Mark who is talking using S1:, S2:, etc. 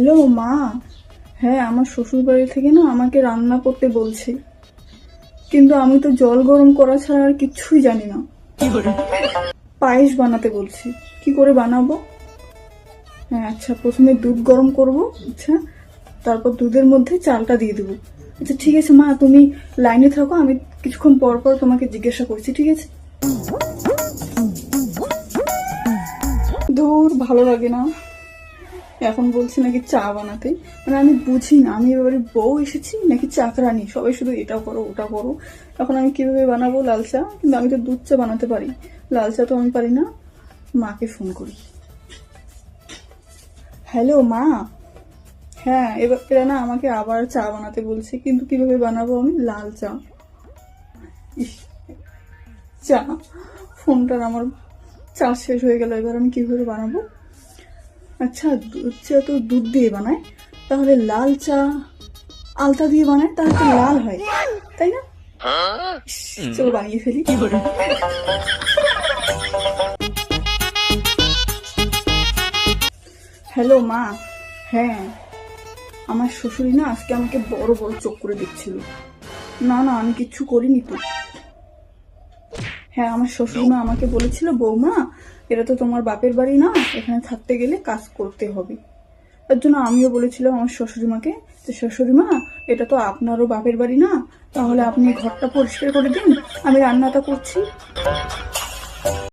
S1: Hello মা। হ্যাঁ, আমার শ্বশুর বাড়ি থেকে না আমাকে রান্না করতে বলছে, কিন্তু আমি তো জল গরম করা ছাড়া আর কিচ্ছুই জানি না। পায়েস বানাতে বলছি, কি করে বানাবো? হ্যাঁ আচ্ছা, প্রথমে দুধ গরম করব। আচ্ছা, তারপর দুধের মধ্যে চালটা দিয়ে দেবো। আচ্ছা ঠিক আছে মা, তুমি লাইনে থাকো, আমি কিছুক্ষণ পর পর তোমাকে জিজ্ঞাসা করছি, ঠিক আছে? দূর, ভালো লাগে না। এখন বলছি নাকি চা বানাতে, মানে আমি বুঝি না, আমি এবারে বউ এসেছি নাকি চাকরানি, সবাই শুধু এটা করো ওটা করো। এখন আমি কিভাবে বানাবো লাল চা? কিন্তু আমি তো দুধ চা বানাতে পারি, লাল চা তো আমি পারি না। মাকে ফোন করি। হ্যালো মা। হ্যাঁ, এরা না আমাকে আবার চা বানাতে বলছে, কিন্তু কিভাবে বানাবো আমি লাল চা? ইস, চা, ফোনটার আমার চার্জ শেষ হয়ে গেল, এবার আমি কিভাবে বানাবো? আচ্ছা, দুধ চা তো দুধ দিয়ে বানায়, তাহলে লাল চা আলতা দিয়ে বানায়, তাহলে তো লাল হয়, তাই না? চলো বানিয়ে ফেলি। হ্যালো মা। হ্যাঁ, আমার শ্বশুরি না আজকে আমাকে বড় বড় চোখ করে দেখছিল। না না, আমি কিচ্ছু করিনি তো। হ্যাঁ, আমার শ্বশুর মা আমাকে বলেছিল, বৌমা এটা তো তোমার বাপের বাড়ি না, এখানে থাকতে গেলে কাজ করতে হবে। তার জন্য আমিও বলেছিলাম আমার শাশুড়ি মাকে, যে শাশুড়ি মা এটা তো আপনারও বাপের বাড়ি না, তাহলে আপনি ঘরটা পরিষ্কার করে দিন, আমি রান্নাটা করছি।